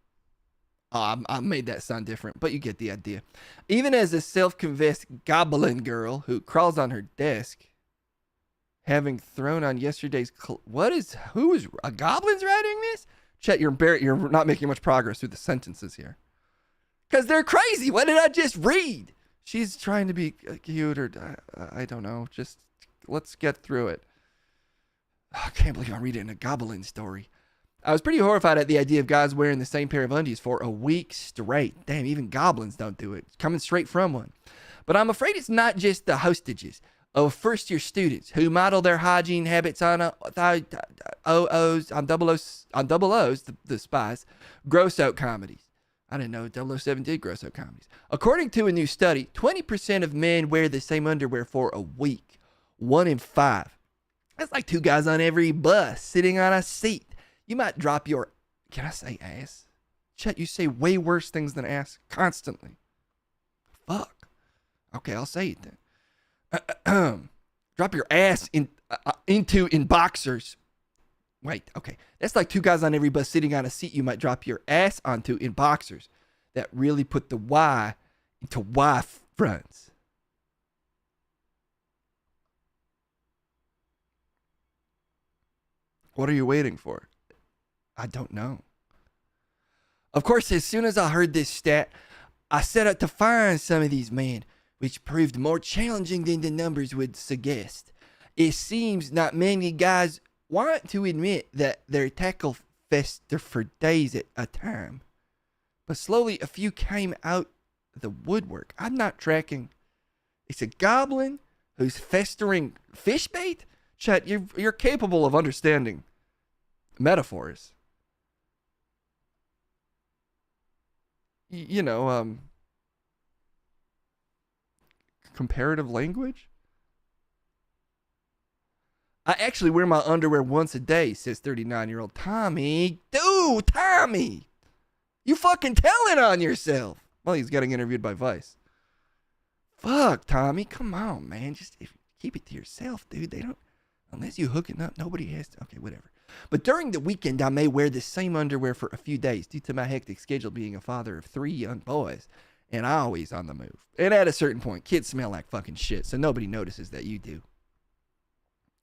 I made that sound different, but you get the idea. Even as a self-confessed goblin girl who crawls on her desk, having thrown on yesterday's... Who is a goblin's writing this? Chet, you're not making much progress through the sentences here. Because they're crazy. What did I just read? She's trying to be cute or... I don't know. Just let's get through it. I can't believe I'm reading a goblin story. I was pretty horrified at the idea of guys wearing the same pair of undies for a week straight. Damn, even goblins don't do it. It's coming straight from one. But I'm afraid it's not just the hostages of first-year students who model their hygiene habits on double O's, the spies, gross-out comedies. I didn't know 007 did gross-out comedies. According to a new study, 20% of men wear the same underwear for a week. 1 in 5. That's like 2 guys on every bus sitting on a seat. You might drop your... Can I say ass? Chet, you say way worse things than ass constantly. Fuck. Okay, I'll say it then. Drop your ass in boxers. Wait, okay. That's like 2 guys on every bus sitting on a seat you might drop your ass onto in boxers. That really put the Y into Y fronts. What are you waiting for? I don't know. Of course, as soon as I heard this stat, I set out to find some of these men, which proved more challenging than the numbers would suggest. It seems not many guys want to admit that their tackle fester for days at a time. But slowly, a few came out the woodwork. I'm not tracking. It's a goblin who's festering fish bait? Chet, you're capable of understanding metaphors. You know, comparative language? I actually wear my underwear once a day, says 39-year-old Tommy. Dude, Tommy! You fucking telling on yourself. Well, he's getting interviewed by Vice. Fuck, Tommy. Come on, man. Just keep it to yourself, dude. They don't... Unless you hooking up, nobody has to... Okay, whatever. But during the weekend, I may wear the same underwear for a few days due to my hectic schedule being a father of 3 young boys. And I always on the move. And at a certain point, kids smell like fucking shit, so nobody notices that you do.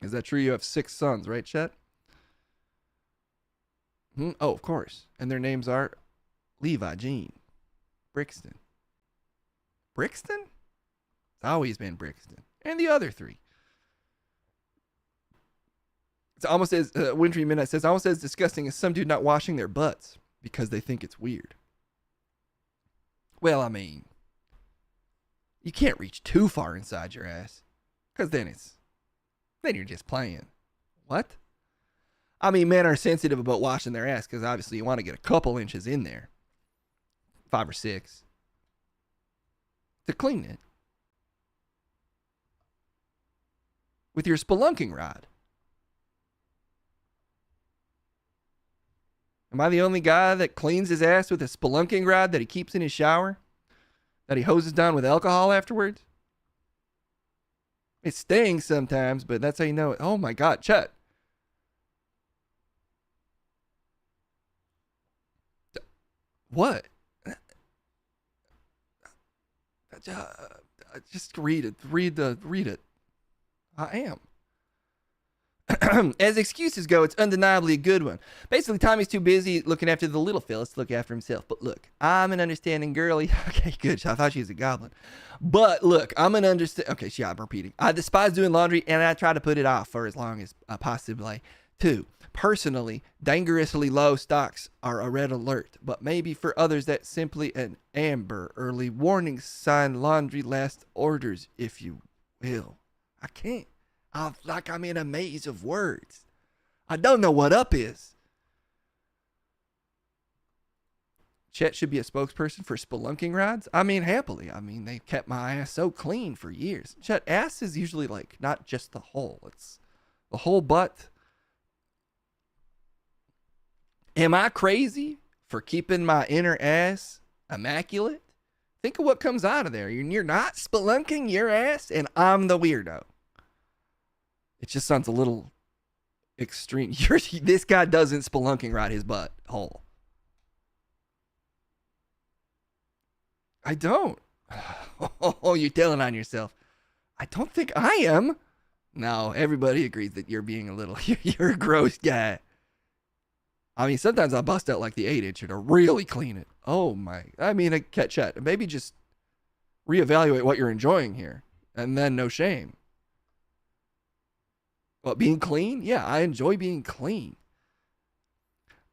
Is that true? You have 6 sons, right, Chet? Oh, of course. And their names are Levi, Gene, Brixton. Brixton? It's always been Brixton. And the other 3. It's almost as, Wintry Midnight says, almost as disgusting as some dude not washing their butts because they think it's weird. Well, I mean, you can't reach too far inside your ass because then you're just playing. What? I mean, men are sensitive about washing their ass because obviously you want to get a couple inches in there. 5 or 6. To clean it. With your spelunking rod. Am I the only guy that cleans his ass with a spelunking rod that he keeps in his shower? That he hoses down with alcohol afterwards? It stings sometimes, but that's how you know it. Oh my God, Chet. What? Just read it. Read it. I am. As excuses go, it's undeniably a good one. Basically, Tommy's too busy looking after the little fellas to look after himself. But look, I'm an understanding girlie. Okay, good. I thought she was a goblin. But look, I'm an understand. Okay, yeah, I'm repeating. I despise doing laundry, and I try to put it off for as long as possibly. 2. Personally, dangerously low stocks are a red alert, but maybe for others that's simply an amber early warning sign. Laundry last orders, if you will. I can't. I'm in a maze of words. I don't know what up is. Chet should be a spokesperson for spelunking rods. I mean, happily. I mean, they kept my ass so clean for years. Chet, ass is usually like not just the hole. It's the whole butt. Am I crazy for keeping my inner ass immaculate? Think of what comes out of there. You're not spelunking your ass, and I'm the weirdo. It just sounds a little extreme. This guy doesn't spelunking ride his butt hole. I don't. Oh, you're telling on yourself. I don't think I am. No, everybody agrees that you're being a little, you're a gross guy. I mean, sometimes I bust out like the 8-incher to really clean it. Oh my, I mean, a Chet, maybe just reevaluate what you're enjoying here. And then no shame. What, being clean? Yeah, I enjoy being clean.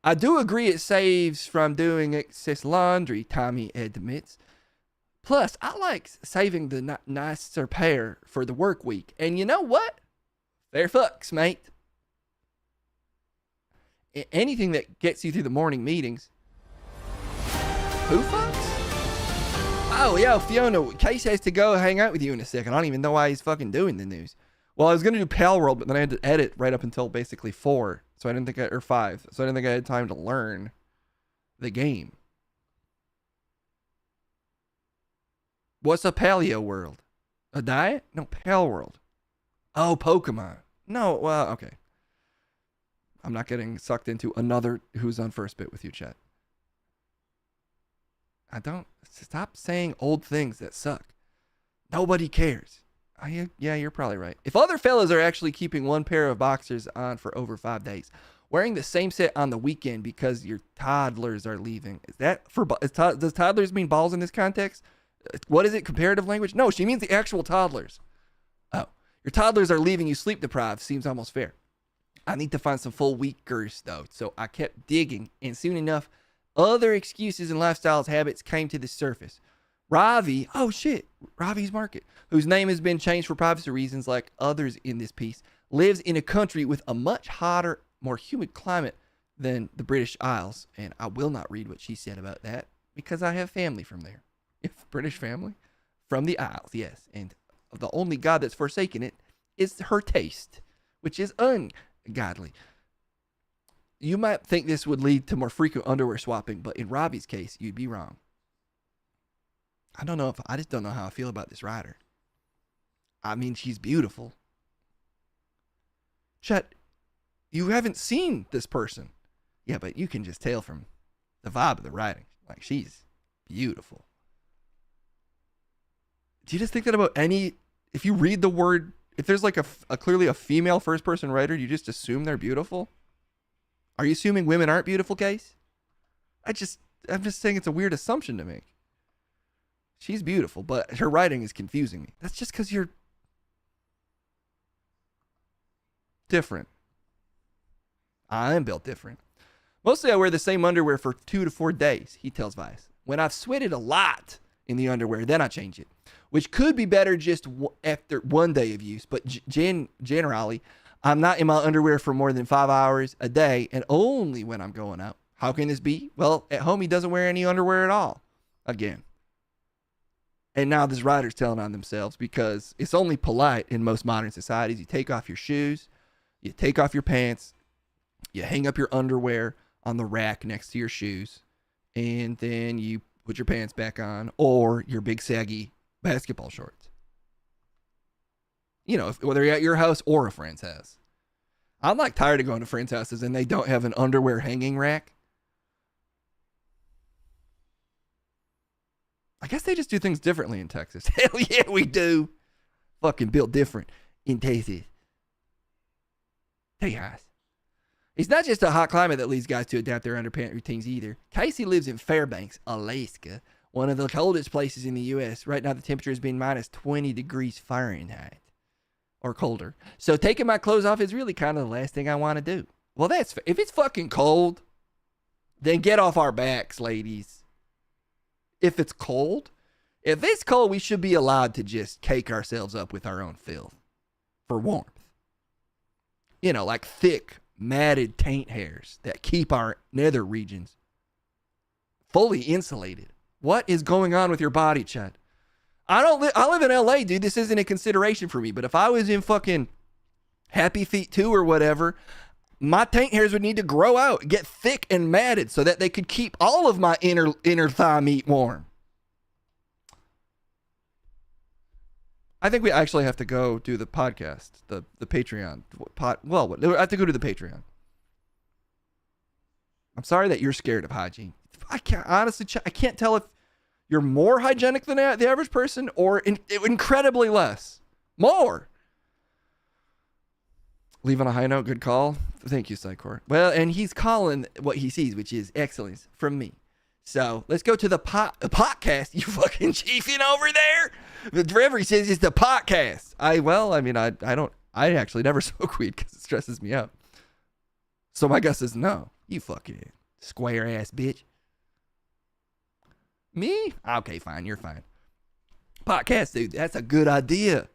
I do agree it saves from doing excess laundry, Tommy admits. Plus, I like saving the nicer pair for the work week. And you know what? Fair fucks, mate. Anything that gets you through the morning meetings. Who fucks? Oh, yeah, Fiona, Case has to go hang out with you in a second. I don't even know why he's fucking doing the news. Well, I was going to do Pal World, but then I had to edit right up until basically 4. So I didn't think or 5. So I didn't think I had time to learn the game. What's a Paleo World? A diet? No, Pal World. Oh, Pokemon. No, well, okay. I'm not getting sucked into another Who's on First Bit with you, chat. I don't. Stop saying old things that suck. Nobody cares. Yeah, you're probably right. If other fellas are actually keeping one pair of boxers on for over 5 days, wearing the same set on the weekend because your toddlers are leaving, is that for? Does toddlers mean balls in this context? What is it? Comparative language? No, she means the actual toddlers. Oh, your toddlers are leaving you sleep deprived. Seems almost fair. I need to find some full weekers though, so I kept digging, and soon enough, other excuses and lifestyles habits came to the surface. Ravi, oh shit, Ravi's Market, whose name has been changed for privacy reasons like others in this piece, lives in a country with a much hotter, more humid climate than the British Isles. And I will not read what she said about that because I have family from there. If British family from the Isles, yes. And the only god that's forsaken it is her taste, which is ungodly. You might think this would lead to more frequent underwear swapping, but in Ravi's case, you'd be wrong. I just don't know how I feel about this writer. I mean, she's beautiful. Chet, you haven't seen this person. Yeah, but you can just tell from the vibe of the writing. Like, she's beautiful. Do you just think that about if you read the word, if there's like a clearly a female first person writer, you just assume they're beautiful? Are you assuming women aren't beautiful, Case? I'm just saying it's a weird assumption to make. She's beautiful, but her writing is confusing me. That's just because you're different. I am built different. Mostly I wear the same underwear for 2 to 4 days, he tells Vice. When I've sweated a lot in the underwear, then I change it, which could be better just after 1 day of use. But generally, I'm not in my underwear for more than 5 hours a day, and only when I'm going out. How can this be? Well, at home he doesn't wear any underwear at all. Again. And now this writer's telling on themselves because it's only polite in most modern societies. You take off your shoes, you take off your pants, you hang up your underwear on the rack next to your shoes, and then you put your pants back on or your big saggy basketball shorts. You know, whether you're at your house or a friend's house. I'm like tired of going to friends' houses and they don't have an underwear hanging rack. I guess they just do things differently in Texas. Hell yeah, we do. Fucking built different in Texas. Tejas. It's not just a hot climate that leads guys to adapt their underpant routines either. Casey lives in Fairbanks, Alaska, one of the coldest places in the U.S. Right now, the temperature is being minus 20 degrees Fahrenheit or colder. So taking my clothes off is really kind of the last thing I want to do. Well, if it's fucking cold, then get off our backs, ladies. If it's cold, we should be allowed to just cake ourselves up with our own filth for warmth. You know, like thick, matted taint hairs that keep our nether regions fully insulated. What is going on with your body, Chad? I live in LA, dude. This isn't a consideration for me. But if I was in fucking Happy Feet 2 or whatever, my taint hairs would need to grow out, get thick and matted so that they could keep all of my inner thigh meat warm. I think we actually have to go do the podcast, the Patreon. I have to go to the Patreon. I'm sorry that you're scared of hygiene. I can't tell if you're more hygienic than the average person or incredibly less. More. Leave on a high note. Good call. Thank you, Psychor. Well, and he's calling what he sees, which is excellence from me. So let's go to the podcast. You fucking chiefing over there? The driver says it's the podcast. I actually never smoke weed because it stresses me out. So my guess is no. You fucking square ass bitch. Me? Okay, fine. You're fine. Podcast, dude. That's a good idea.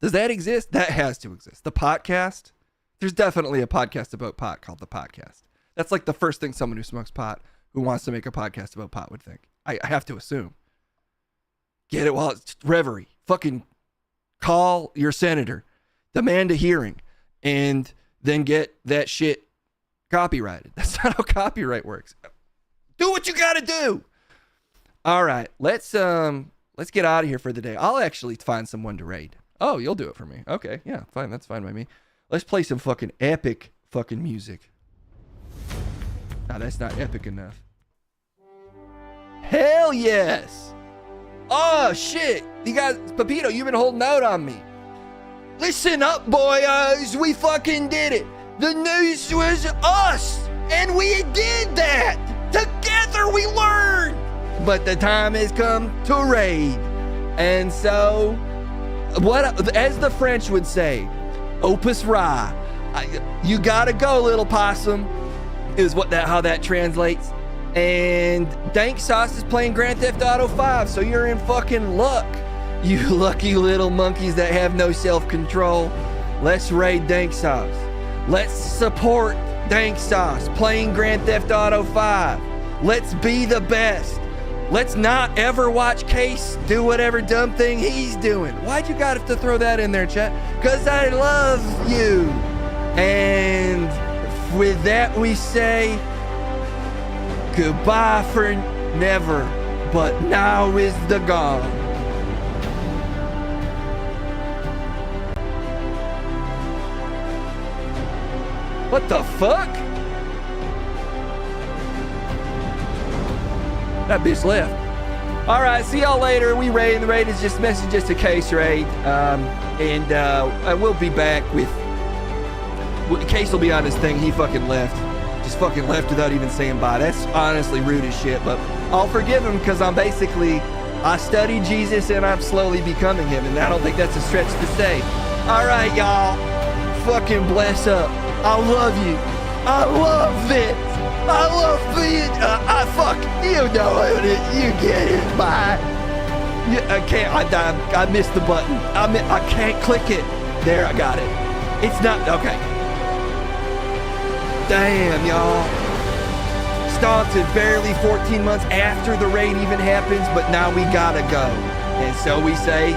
Does that exist? That has to exist. The podcast? There's definitely a podcast about pot called The Podcast. That's like the first thing someone who smokes pot who wants to make a podcast about pot would think. I have to assume. Get it while it's reverie. Fucking call your senator. Demand a hearing. And then get that shit copyrighted. That's not how copyright works. Do what you gotta do. All right. Let's get out of here for the day. I'll actually find someone to raid. Oh, you'll do it for me. Okay. Yeah, fine. That's fine by me. Let's play some fucking epic fucking music. Nah, that's not epic enough. Hell yes. Oh, shit. You guys, Pepito, you've been holding out on me. Listen up, boys. We fucking did it. The news was us. And we did that. Together we learned. But the time has come to raid. And so, as the French would say, Opus Ra. You gotta go, little possum, is how that translates. And Dank Sauce is playing Grand Theft Auto 5, so you're in fucking luck. You lucky little monkeys that have no self-control. Let's raid Dank Sauce. Let's support Dank Sauce playing Grand Theft Auto 5. Let's be the best. Let's not ever watch Case do whatever dumb thing he's doing. Why'd you gotta have to throw that in there, chat? Because I love you. And with that we say goodbye for never, but now is the gone. What the fuck? That bitch left. All right, see y'all later. We raid. The raid is just messages to Case raid. And I will be back with... Case will be on his thing. He fucking left. Just fucking left without even saying bye. That's honestly rude as shit, but I'll forgive him because I studied Jesus and I'm slowly becoming him, and I don't think that's a stretch to say. All right, y'all. Fucking bless up. I love you. I love it. I love being, you know it, you get it, bye. I missed the button. I can't click it. There, I got it. It's not, okay. Damn, y'all. Started barely 14 months after the raid even happens, but now we gotta go. And so we say,